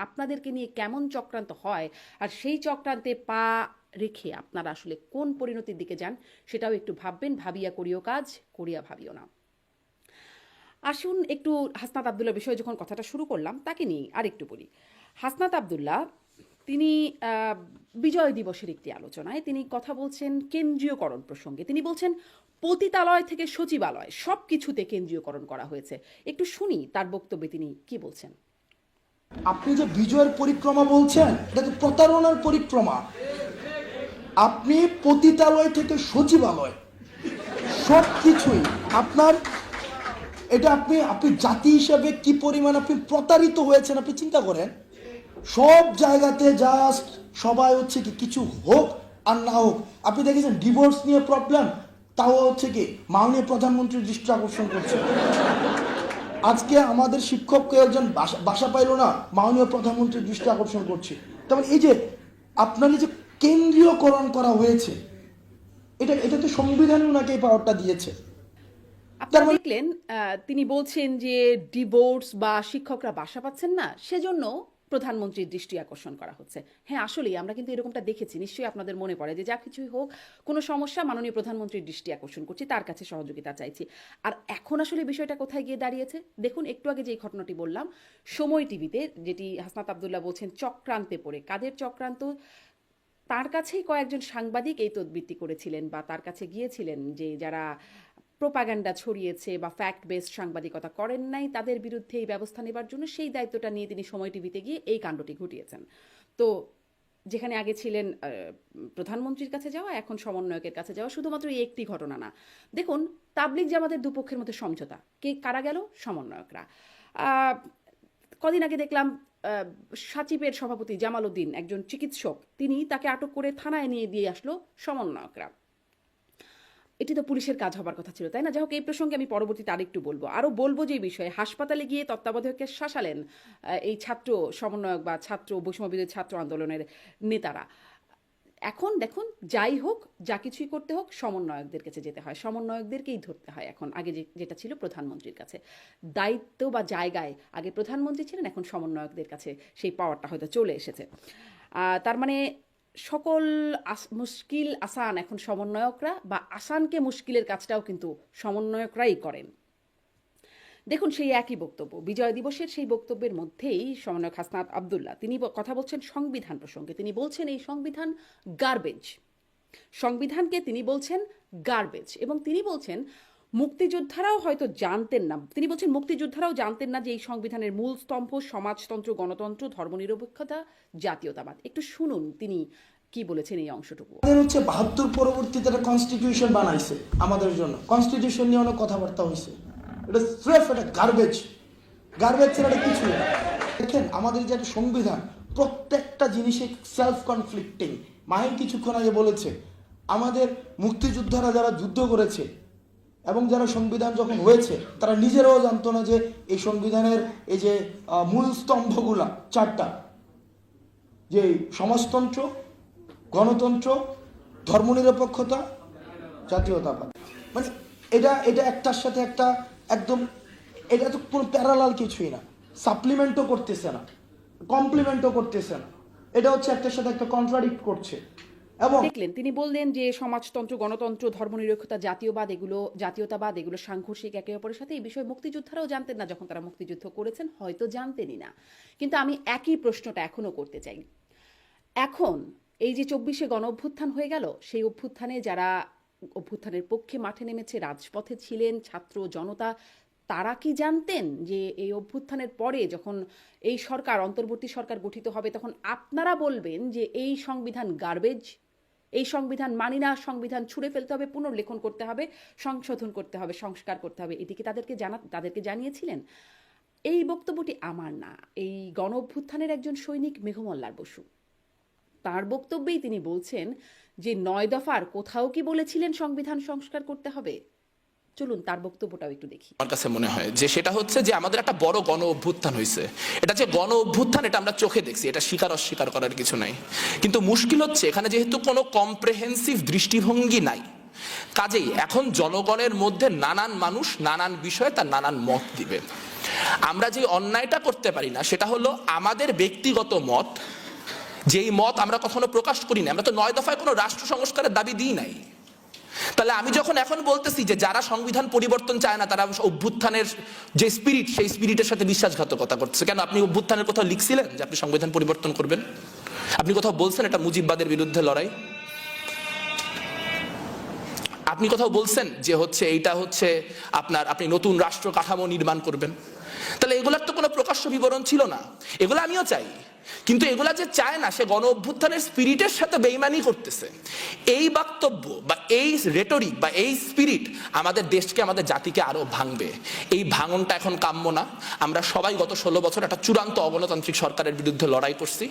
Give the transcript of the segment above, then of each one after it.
আপনাদেরকে নিয়ে কেমন চক্রান্ত হয় আর সেই চক্রান্তে পা রেখে আপনারা আসলে কোন পরিণতির দিকে যান সেটাও একটু ভাববেন। ভাবিয়া করিও কাজ, করিয়া ভাবিও না। আসুন একটু হাসনাত আবদুল্লার বিষয়ে যখন কথাটা শুরু করলাম তাকে নিয়ে আরেকটু বলি। হাসনাত আবদুল্লাহ তিনি বিজয় দিবসের একটি আলোচনায় তিনি কথা বলছেন কেন্দ্রীয়করণ প্রসঙ্গে। তিনি বলছেন পতিতালয় থেকে সচিবালয় সব কিছুতে কেন্দ্রীয়করণ করা হয়েছে। একটু শুনি তার বক্তব্যে তিনি কি বলছেন। আপনি যে বিজয়ের পরিক্রমা বলছেন, এটা তো প্রতারণার পরিক্রমা। আপনি পতিতালয় থেকে সচিবালয় সব কিছুই আপনার, এটা আপনি আপনি জাতি হিসাবে কি পরিমাণ আপনি প্রতারিত হয়েছেন আপনি চিন্তা করেন। সব জায়গাতে জাস্ট সবাই হচ্ছে কি কিছু হোক আর না হোক। আপনি দেখেছেন ডিভোর্স নিয়ে প্রবলেম, তাও হচ্ছে কি মাননীয় প্রধানমন্ত্রীর দৃষ্টি আকর্ষণ করছে। আজকে আমাদের শিক্ষককে একজন বাসা পাইল না, মাননীয় প্রধানমন্ত্রীর দৃষ্টি আকর্ষণ করছে। তেমন এই যে আপনার যে কেন্দ্রীয়করণ করা হয়েছে, এটা তো সংবিধানে ওনাকে এই পাওয়ারটা দিয়েছে। আপনারা দেখলেন তিনি বলছেন যে ডিভোর্স বা শিক্ষকরা বাসা পাচ্ছেন না সেজন্য প্রধানমন্ত্রীর দৃষ্টি আকর্ষণ করা হচ্ছে। হ্যাঁ, আসলেই আমরা কিন্তু এরকমটা দেখেছি। নিশ্চয়ই আপনাদের মনে পড়ে যে যা কিছুই হোক, কোনো সমস্যা মাননীয় প্রধানমন্ত্রীর দৃষ্টি আকর্ষণ করছি, তার কাছে সহযোগিতা চাইছি। আর এখন আসলে বিষয়টা কোথায় গিয়ে দাঁড়িয়েছে দেখুন। একটু আগে যে ঘটনাটি বললাম সময় টিভিতে, যেটি হাসনাত আবদুল্লাহ বলছেন চক্রান্তে পড়ে, কাদের চক্রান্ত? তার কাছেই কয়েকজন সাংবাদিক এই তদবিরটি করেছিলেন বা তার কাছে গিয়েছিলেন যে যারা প্রোপাগান্ডা ছড়িয়েছে বা ফ্যাক্ট বেসড সাংবাদিকতা করেন নাই তাদের বিরুদ্ধে এই ব্যবস্থা নেবার জন্য সেই দায়িত্বটা নিয়ে তিনি সময় টিভিতে গিয়ে এই কাণ্ডটি ঘটিয়েছেন। তো যেখানে আগে ছিলেন প্রধানমন্ত্রীর কাছে যাওয়া, এখন সমন্বয়কের কাছে যাওয়া, শুধুমাত্র এই একটি ঘটনা না। দেখুন তাবলিগ জামাতের দুপক্ষের মধ্যে সমঝোতা, কে কারা গেল? সমন্বয়করা। কদিন আগে দেখলাম সাচিবের সভাপতি জামাল উদ্দিন, একজন চিকিৎসক, তিনি তাকে আটক করে থানায় নিয়ে দিয়ে আসলো সমন্বয়করা। এটি তো পুলিশের কাজ হবার কথা ছিল, তাই না? যাই হোক, এই প্রসঙ্গে আমি পরবর্তীতে আরেকটু বলবো যে বিষয়ে হাসপাতালে গিয়ে তত্ত্বাবধায়ককে শাসালেন এই ছাত্র সমন্বয়ক বা ছাত্র বৈষম্যবিরোধী ছাত্র আন্দোলনের নেতারা। এখন দেখুন, যাই হোক, যা কিছুই করতে হোক, সমন্বয়কদের কাছে যেতে হয়, সমন্বয়কদেরকেই ধরতে হয় এখন। আগে যেটা ছিল প্রধানমন্ত্রীর কাছে দায়িত্ব বা জায়গায়, আগে প্রধানমন্ত্রী ছিলেন, এখন সমন্বয়কদের কাছে সেই পাওয়ারটা হয়তো চলে এসেছে। তার মানে সকল মুশকিল আসান এখন সমন্বয়করা, বা আসানকে মুশকিলের কাজটাও কিন্তু সমন্বয়করাই করেন। দেখুন সেই একই বক্তব্য বিজয় দিবসের, সেই বক্তব্যের মধ্যেই সমন্বয়ক হাসনাত আবদুল্লাহ তিনি কথা বলছেন সংবিধান প্রসঙ্গে। তিনি বলছেন এই সংবিধান গার্বেজ, সংবিধানকে তিনি বলছেন গার্বেজ। এবং তিনি বলছেন মুক্তিযোদ্ধারাও হয়তো জানতেন না, তিনি বলছেন মুক্তিযোদ্ধারাও জানতেন না যে এই সংবিধানের মূল স্তম্ভ সমাজতন্ত্র, গণতন্ত্র, ধর্মনিরপেক্ষতা, জাতীয়তাবাদ। একটু শুনুন তিনি কি বলেছেন এই অংশটুকু। আমাদের হচ্ছে ৭২ পরবর্তীতে একটা কনস্টিটিউশন বানাইছে আমাদের জন্য, কনস্টিটিউশন নিয়ে অনেক কথাবার্তা হয়েছে। এটা স্রেফ একটা গার্বেজ, গার্বেজ ছাড়া কিছু না। দেখেন আমাদের যে একটা সংবিধান, প্রত্যেকটা জিনিসে সেলফ কনফ্লিক্টিং। মাহিন কিছুক্ষণ আগে বলেছে আমাদের মুক্তিযোদ্ধারা যারা যুদ্ধ করেছে এবং যারা সংবিধান যখন হয়েছে তারা নিজেরাও জানতো না যে এই সংবিধানের এই যে মূল স্তম্ভগুলা চারটা, যে সমাজতন্ত্র, গণতন্ত্র, ধর্মনিরপেক্ষতা, জাতীয়তাবাদ, মানে এটা এটা একটার সাথে একটা একদম, এটা তো কোনো প্যারালাল কিছুই না, সাপ্লিমেন্টও করতেছে না, কমপ্লিমেন্টও করতেছে না, এটা হচ্ছে একটার সাথে একটা কন্ট্রাডিক্ট করছে। এবং দেখলেন তিনি বললেন যে সমাজতন্ত্র, গণতন্ত্র, ধর্মনিরপেক্ষতা, জাতীয়তাবাদ এগুলো সাংঘর্ষিক একে অপরের সাথে। এই বিষয়ে মুক্তিযোদ্ধারাও জানতেন না যখন তারা মুক্তিযুদ্ধ করেছেন, হয়তো জানতেনই না। কিন্তু আমি একই প্রশ্নটা এখনো করতে চাই। এখন এই যে ২৪শে গণ অভ্যুত্থান হয়ে গেল, সেই অভ্যুত্থানে যারা অভ্যুত্থানের পক্ষে মাঠে নেমেছে, রাজপথে ছিলেন ছাত্র জনতা, তারা কি জানতেন যে এই অভ্যুত্থানের পরে যখন এই সরকার, অন্তর্বর্তী সরকার গঠিত হবে, তখন আপনারা বলবেন যে এই সংবিধান গার্বেজ, এই সংবিধান মানি না, সংবিধান ছুঁড়ে ফেলতে হবে, পুনর্লেখন করতে হবে, সংশোধন করতে হবে, সংস্কার করতে হবে? এটি কি তাদেরকে জানিয়েছিলেন? এই বক্তব্যটি আমার না, এই গণ অভ্যুত্থানের একজন সৈনিক মেঘমল্লার বসু, তার বক্তব্যেই তিনি বলছেন যে ৯ দফার কোথাও কি বলেছিলেন সংবিধান সংস্কার করতে হবে? চলুন তার বক্তব্যটাও একটু দেখি। আমার কাছে মনে হয় যে সেটা হচ্ছে যে আমাদের একটা বড় গণ অভ্যুত্থান হয়েছে। এটা যে গণ অভ্যুত্থান এটা আমরা চোখে দেখছি, এটা স্বীকার অস্বীকার করার কিছু নাই। কিন্তু মুশকিল হচ্ছে এখানে যেহেতু কোনো কম্প্রেহেন্সিভ দৃষ্টিভঙ্গি নাই, কাজেই এখন জনগণের মধ্যে নানান মানুষ নানান বিষয়ে তার নানান মত দিবে। আমরা যে অন্যায়টা করতে পারি না সেটা হলো আমাদের ব্যক্তিগত মত, যেই মত আমরা কখনো প্রকাশ করি না। আমরা তো 9 দফায় কোনো রাষ্ট্র সংস্কারের দাবি দিই নাই। তাহলে আমি যখন এখন বলতেছি যে যারা সংবিধান পরিবর্তন চায় না তারা অভ্যুত্থানের যে স্পিরিট সেই স্পিরিটের সাথে বিশ্বাসঘাতকতা করছে, কেন আপনি অভ্যুত্থানের কোথাও লিখছিলেন যে আপনি সংবিধান পরিবর্তন করবেন? আপনি কোথাও বলছেন এটা মুজিববাদের বিরুদ্ধে লড়াই? আপনি কোথাও বলছেন যে হচ্ছে এইটা হচ্ছে আপনি নতুন রাষ্ট্র কাঠামো নির্মাণ করবেন? তাহলে এগুলার তো কোনো প্রকাশ্য বিবরণ ছিল না। এগুলো আমিও চাই, কিন্তু এগুলা যে চায় না সে গণ অভ্যুত্থানের স্পিরিটের সাথে বেইমানি করতেছে। এই বক্তব্য বা এই রেটরিক বা এই স্পিরিট আমাদের দেশকে, আমাদের জাতিকে আরো ভাঙবে। এই ভাঙনটা এখন কাম্য না। আমরা সবাই গত 16 বছর একটা চূড়ান্ত অগণতান্ত্রিক সরকারের বিরুদ্ধে লড়াই করছি।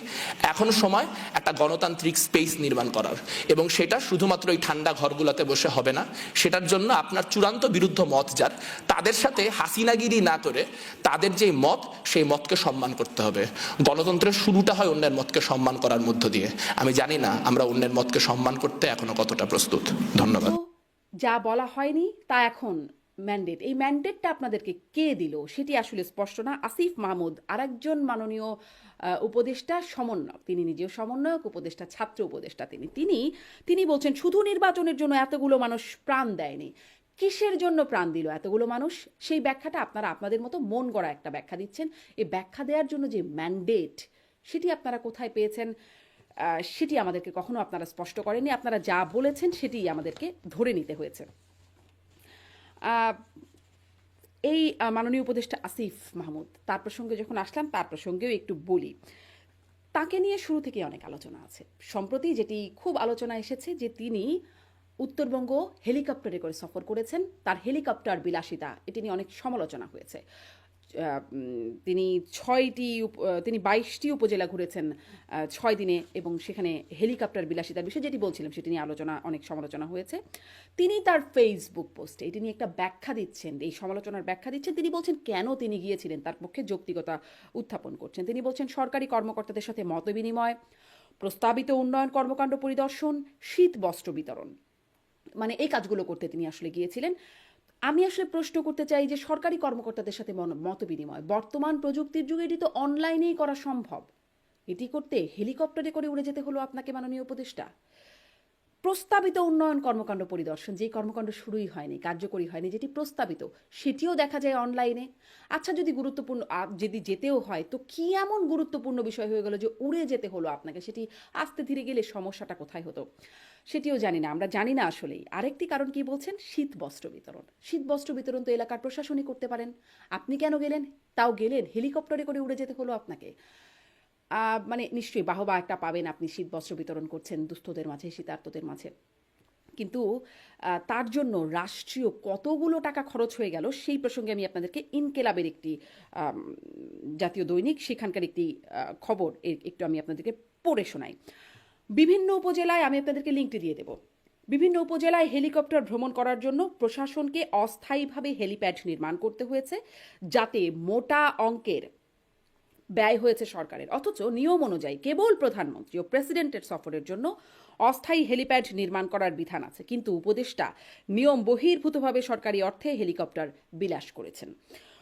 এখন সময় একটা গণতান্ত্রিক স্পেস নির্মাণ করার, এবং সেটা শুধুমাত্র এই ঠান্ডা ঘরগুলোতে বসে হবে না। সেটার জন্য আপনার চূড়ান্ত বিরুদ্ধ মত যার, তাদের সাথে হাসিনাগিরি না করে তাদের যে মত সেই মতকে সম্মান করতে হবে। গণতন্ত্রের শুরুটা হয় অন্যের মতকে সম্মান করার মধ্য দিয়ে। আমি জানি না আমরা অন্যের মতকে সম্মান করতে এখনো কতটা প্রস্তুত। ধন্যবাদ। তো যা বলা হয়নি তা এখন ম্যান্ডেট। এই ম্যান্ডেটটা আপনাদেরকে কে দিল সেটি আসলে স্পষ্ট না। আসিফ মাহমুদ আরেকজন মাননীয় উপদেষ্টা সমন্বয়ক, তিনি নিজেও সমন্বয়ক, উপদেষ্টা, ছাত্র উপদেষ্টা। তিনি বলছেন শুধু নির্বাচনের জন্য এতগুলো মানুষ প্রাণ দেয়নি। কিসের জন্য প্রাণ দিল এতগুলো মানুষ, সেই ব্যাখ্যাটা আপনারা আপনাদের মতো মন গড়া একটা ব্যাখ্যা দিচ্ছেন। এই ব্যাখ্যা দেওয়ার জন্য যে ম্যান্ডেট সেটি আপনারা কোথায় পেয়েছেন সেটি আমাদেরকে কখনো আপনারা স্পষ্ট করেননি। আপনারা যা বলেছেন সেটি আমাদেরকে ধরে নিতে হয়েছে। এই মাননীয় উপদেষ্টা আসিফ মাহমুদ, তার প্রসঙ্গে যখন আসলাম তার প্রসঙ্গেও একটু বলি। তাকে নিয়ে শুরু থেকে অনেক আলোচনা আছে। সম্প্রতি যেটি খুব আলোচনা এসেছে যে তিনি উত্তরবঙ্গ হেলিকপ্টারে করে সফর করেছেন, তার হেলিকপ্টার বিলাসিতা, এটি নিয়ে অনেক সমালোচনা হয়েছে। তিনি 22টি উপজেলা ঘুরেছেন 6 দিনে, এবং সেখানে হেলিকপ্টার বিলাসিতার বিষয়ে যেটি বলছিলাম সেটি নিয়ে অনেক সমালোচনা হয়েছে। তিনি তার ফেসবুক পোস্টে এটি নিয়ে একটা ব্যাখ্যা দিচ্ছেন, এই সমালোচনার ব্যাখ্যা দিচ্ছেন। তিনি বলছেন কেন তিনি গিয়েছিলেন, তার পক্ষে যৌক্তিকতা উত্থাপন করছেন। তিনি বলছেন সরকারি কর্মকর্তাদের সাথে মতবিনিময়, প্রস্তাবিত উন্নয়ন কর্মকাণ্ড পরিদর্শন, শীত বস্ত্র বিতরণ, মানে এই কাজগুলো করতে তিনি আসলে গিয়েছিলেন। আমি আসলে প্রশ্ন করতে চাই যে সরকারি কর্মকর্তাদের সাথে মত বিনিময়, বর্তমান প্রযুক্তির যুগে এটি তো অনলাইনেই করা সম্ভব। এটি করতে হেলিকপ্টারে করে উড়ে যেতে হলো আপনাকে মাননীয় উপদেষ্টা? প্রস্তাবিত উন্নয়ন কর্মকাণ্ড পরিদর্শন, যে কর্মকাণ্ড শুরুই হয়নি, কার্যকরী হয়নি, যেটি প্রস্তাবিত, সেটিও দেখা যায় অনলাইনে। আচ্ছা, যদি যেতেও হয় তো কি এমন গুরুত্বপূর্ণ বিষয় হয়ে গেল যে উড়ে যেতে হলো আপনাকে? সেটি আস্তে ধীরে গেলে সমস্যাটা কোথায় হতো সেটিও জানি না, আমরা জানি না আসলেই। আরেকটি কারণ কি বলছেন, শীত বস্ত্র বিতরণ। শীত বস্ত্র বিতরণ তো এলাকার প্রশাসনই করতে পারেন, আপনি কেন গেলেন? তাও গেলেন হেলিকপ্টারে করে উড়ে যেতে হলো আপনাকে। মানে নিশ্চয়ই বাহবা একটা পাবেন, আপনি শীত বস্ত্র বিতরণ করছেন দুস্থদের মাঝে, শীতার্তদের মাঝে, কিন্তু তার জন্য রাষ্ট্রীয় কতগুলো টাকা খরচ হয়ে গেল সেই প্রসঙ্গে আমি আপনাদেরকে ইনকেলাবের একটি জাতীয় দৈনিক, সেখানকার একটি খবর একটু আমি আপনাদেরকে পড়ে শোনাই। বিভিন্ন উপজেলায়, আমি আপনাদেরকে লিঙ্কটি দিয়ে দেব, বিভিন্ন উপজেলায় হেলিকপ্টার ভ্রমণ করার জন্য প্রশাসনকে অস্থায়ীভাবে হেলিপ্যাড নির্মাণ করতে হয়েছে, যাতে মোটা অঙ্কের ব্যয় হয়েছে সরকারের। অথচ নিয়ম অনুযায়ী কেবল প্রধানমন্ত্রী ও প্রেসিডেন্টের সফরের জন্য অস্থায়ী হেলিপ্যাড নির্মাণ করার বিধান আছে, কিন্তু উপদেষ্টা নিয়ম বহির্ভূতভাবে সরকারি অর্থে হেলিকপ্টার বিলাস করেছেন।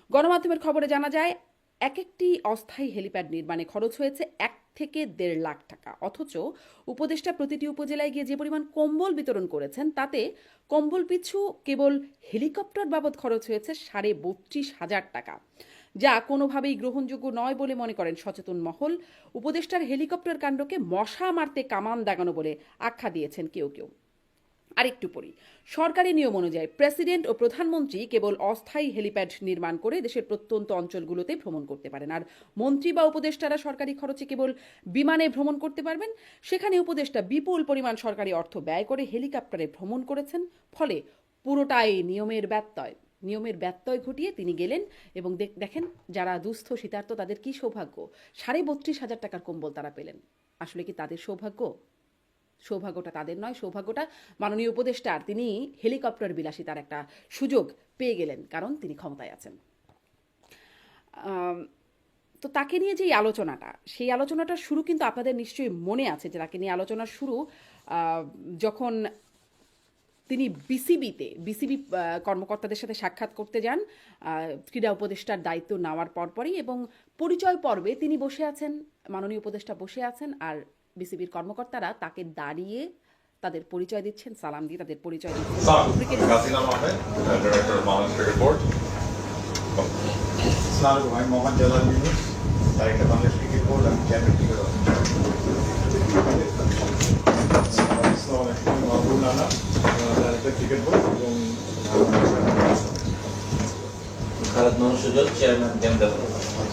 গণমাধ্যমের খবরে জানা যায় একটি অস্থায়ী হেলিপ্যাড নির্মাণে খরচ হয়েছে 1 থেকে 1.5 লাখ টাকা। অথচ উপদেষ্টা প্রতিটি উপজেলায় গিয়ে যে পরিমাণ কম্বল বিতরণ করেছেন তাতে কম্বল পিছু কেবল হেলিকপ্টার বাবদ খরচ হয়েছে 32,500 টাকা, যা কোনোভাবেই গ্রহণযোগ্য নয় বলে মনে করেন সচেতন মহল। উপদেষ্টার হেলিকপ্টার কাণ্ডকে মশা মারতে কামান দাগানো বলে আখ্যা দিয়েছেন কেউ কেউ। আরেকটু পড়ি, সরকারি নিয়ম অনুযায়ী প্রেসিডেন্ট ও প্রধানমন্ত্রী কেবল অস্থায়ী হেলিপ্যাড নির্মাণ করে দেশের প্রত্যন্ত অঞ্চলগুলোতে ভ্রমণ করতে পারেন, আর মন্ত্রী বা উপদেষ্টারা সরকারি খরচে কেবল বিমানে ভ্রমণ করতে পারবেন। সেখানে উপদেষ্টা বিপুল পরিমাণ সরকারি অর্থ ব্যয় করে হেলিকপ্টারে ভ্রমণ করেছেন, ফলে পুরোটাই নিয়মের ব্যত্যয় ঘটিয়ে তিনি গেলেন। এবং দেখেন যারা দুস্থ শীতার্ত তাদের কি সৌভাগ্য, 32,500 টাকার কম্বল তারা পেলেন। আসলে কি তাদের সৌভাগ্য? সৌভাগ্যটা তাদের নয়, সৌভাগ্যটা মাননীয় উপদেষ্টার। তিনি হেলিকপ্টার বিলাসী তার একটা সুযোগ পেয়ে গেলেন, কারণ তিনি ক্ষমতায় আছেন। তো তাকে নিয়ে যে সেই আলোচনাটা শুরু কিন্তু আপনাদের নিশ্চয়ই মনে আছে, যে তাকে নিয়ে আলোচনার শুরু যখন তিনি বিসিবি কর্মকর্তাদের সাথে সাক্ষাৎ করতে যান ক্রীড়া উপদেষ্টার দায়িত্ব নেওয়ার পরপরই, এবং পরিচয় পর্বে তিনি বসে আছেন, মাননীয় উপদেষ্টা বসে আছেন, আর বিসিবির কর্মকর্তারা তাকে দাঁড়িয়ে তাদের পরিচয় দিচ্ছেন, সালাম দিয়ে তাদের পরিচয় দিচ্ছেন। Hasina Mohammed, Director of Bangladesh Cricket Board. Assalamualaikum, I'm Mohammad Jalal Yunus, Director of Bangladesh Cricket Board and Chairman Cricket Officer. Assalamualaikum, Mahbub Nana, Director Cricket Board এবং Khaled Mohammad Sujon, chairman game development.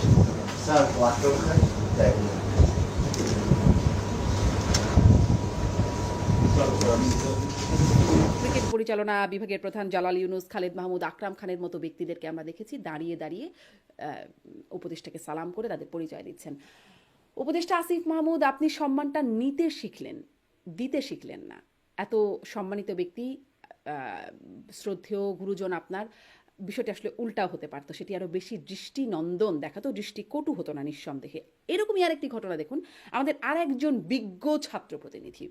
Sir ওয়াটর Khan, cricket পরিচালনা বিভাগের প্রধান জালাল ইউনুস, খালেদ মাহমুদ, আকরাম খানের মতো ব্যক্তিদেরকে আমরা দেখেছি দাঁড়িয়ে দাঁড়িয়ে উপদেষ্টাকে সালাম করে তাদের পরিচয় দিচ্ছেন। উপদেষ্টা আসিফ মাহমুদ, আপনি সম্মানটা নিতে শিখলেন, দিতে শিখলেন না। এত সম্মানিত ব্যক্তি, শ্রদ্ধেয় গুরুজন আপনার, বিষয়টি আসলে উল্টাও হতে পারতো, সেটি আরও বেশি দৃষ্টিনন্দন দেখাতো, দৃষ্টিকটু হতো না নিঃসন্দেহে। এরকমই আরেকটি ঘটনা দেখুন, আমাদের আরেকজন বিজ্ঞ ছাত্র প্রতিনিধি,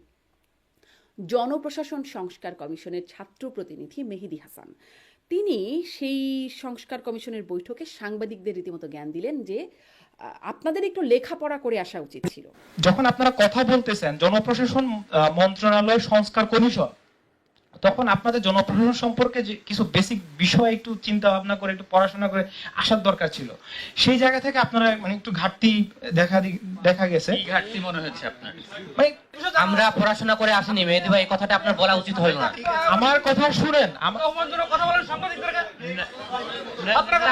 জনপ্রশাসন সংস্কার কমিশনের ছাত্র প্রতিনিধি মেহেদী হাসান, তিনি সেই সংস্কার কমিশনের বৈঠকে সাংবাদিকদের রীতিমতো জ্ঞান দিলেন যে আপনাদের একটু লেখাপড়া করে আসা উচিত ছিল। যখন আপনারা কথা বলতেছেন জনপ্রশাসন মন্ত্রণালয় সংস্কার কমিশন, তখন আপনাদের জনপ্রশাসন সম্পর্কে যে কিছু বেসিক বিষয় একটু চিন্তা ভাবনা করে একটু পড়াশোনা করে আসার দরকার ছিল। সেই জায়গা থেকে আপনারা মানে একটু ঘাটতি দেখা গেছে। কি ঘাটতি মনে হচ্ছে আপনার? মানে আমরা পড়াশোনা করে আসিনি মেহেদী ভাই, এই কথাটা আপনার বলা উচিত হলো না। আমার কথা শুনেন,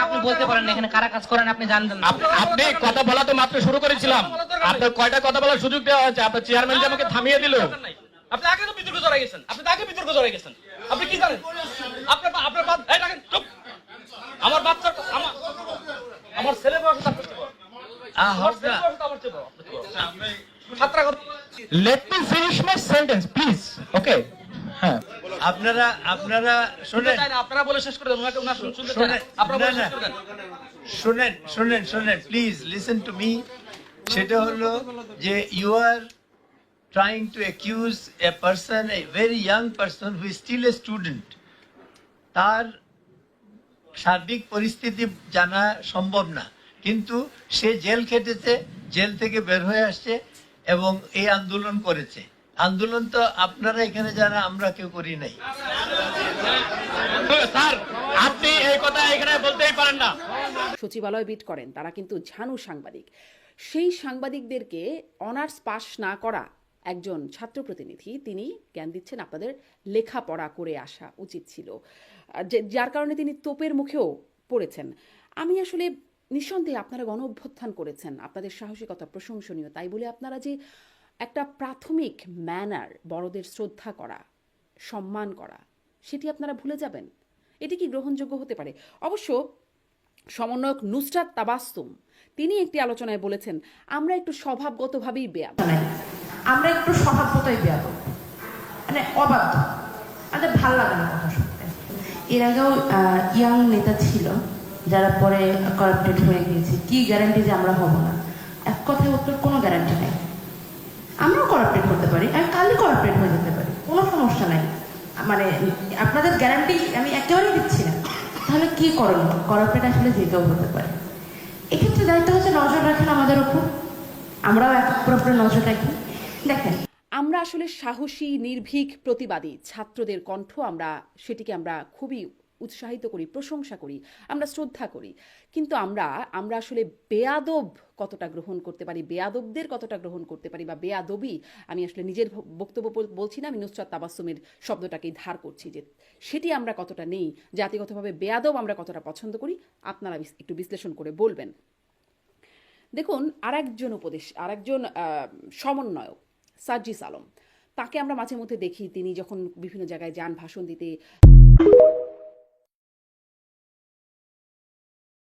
আপনি বলতে পারেন না এখানে কারা কাজ করেন আপনি জানতেন না। আপনি কথা বলা তো মাত্র শুরু করেছিলাম, আপনার কয়টা কথা বলার সুযোগ দেওয়া হয়েছে? আপনার চেয়ারম্যান যে আমাকে থামিয়ে দিল। আপনি আগে তো বিতর্ক জড়াই গেছেন, আপনি কি জানেন? আপনার এই রাখেন, চুপ। আমার বাচ্চা আমার ছেলে বয়স তার করতে পারে। আমার ছেলে বয়স আমার চেয়ে বড়। ছাত্রা Let me finish my sentence, please. Okay. হ্যাঁ, আপনারা শুনেন, আপনারা বলে শেষ করে দেন, ওনার শুনতে চান না। আপনারা বলে শেষ করে দেন। শুনেন প্লিজ লিসেন টু মি। সেটা হলো যে you are trying to accuse a person, a very young person who is still a student. তার সার্বিক পরিস্থিতি জানা সম্ভব না, কিন্তু সে জেল খেটেছে, জেল থেকে বের হয়ে আসছে এবং এই আন্দোলন করেছে। আন্দোলন তো আপনারা এখানে যারা, আমরা কেউ করি নাই। স্যার আপনি এই কথা এখানে বলতেই পারেন না। সচিবালয় বিট করেন, তারা কিন্তু ঝানু সাংবাদিক। সেই সাংবাদিকদেরকে অনার্স পাস না করা একজন ছাত্র প্রতিনিধি, তিনি জ্ঞান দিচ্ছেন আপনাদের লেখাপড়া করে আসা উচিত ছিল, যার কারণে তিনি তোপের মুখেও পড়েছেন। আমি আসলে নিঃসন্দেহে আপনারা গণ অভ্যুত্থান করেছেন, আপনাদের সাহসিকতা প্রশংসনীয়, তাই বলে আপনারা যে একটা প্রাথমিক ম্যানার, বড়দের শ্রদ্ধা করা, সম্মান করা, সেটি আপনারা ভুলে যাবেন? এটি কি গ্রহণযোগ্য হতে পারে? অবশ্য সমন্বয়ক নুসরাত তাবাসসুম, তিনি একটি আলোচনায় বলেছেন, আমরা একটু স্বভাবগতভাবেই বেয়াদ, আমরা একটু স্বভাবতই বেয়াদব, মানে অবাধ্য, আমাদের ভাল লাগে না কথা শুনতে। এর আগেও ইয়াং নেতা ছিল যারা পরে করাপ্টেড হয়ে গিয়েছে, কি গ্যারান্টি যে আমরা হব না? এক কথায় উত্তর, কোনো গ্যারান্টি নেই। আমরাও করাপ্টেড হতে পারি, আমি কালই করাপ্টেড হয়ে যেতে পারি, কোনো সমস্যা নাই। মানে আপনাদের গ্যারান্টি আমি একেবারেই দিচ্ছি না। তাহলে কি করণীয়? করাপ্টেড আসলে যে কেউ হতে পারে। এক্ষেত্রে দায়িত্ব হচ্ছে নজর রাখেন আমাদের উপর, আমরাও এক উপরে নজর রাখি। দেখেন, আমরা আসলে সাহসী নির্ভীক প্রতিবাদী ছাত্রদের কণ্ঠ, সেটিকে আমরা খুবই উৎসাহিত করি, প্রশংসা করি, আমরা শ্রদ্ধা করি। কিন্তু আমরা আসলে বেয়াদব কতটা গ্রহণ করতে পারি, বেয়াদবদের কতটা গ্রহণ করতে পারি, বা বেয়াদবি, আমি আসলে নিজের বক্তব্য বলছি না, আমি নুসরাত তাবাসসুমের শব্দটাকেই ধার করছি, যে সেটি আমরা কতটা নেই, জাতিগতভাবে বেয়াদব আমরা কতটা পছন্দ করি, আপনারা একটু বিশ্লেষণ করে বলবেন। দেখুন, আরেকজন সমন্বয়ক সার্জিস আলম, তাকে আমরা মাঝে মধ্যে দেখি, তিনি যখন বিভিন্ন জায়গায় যান ভাষণ দিতে,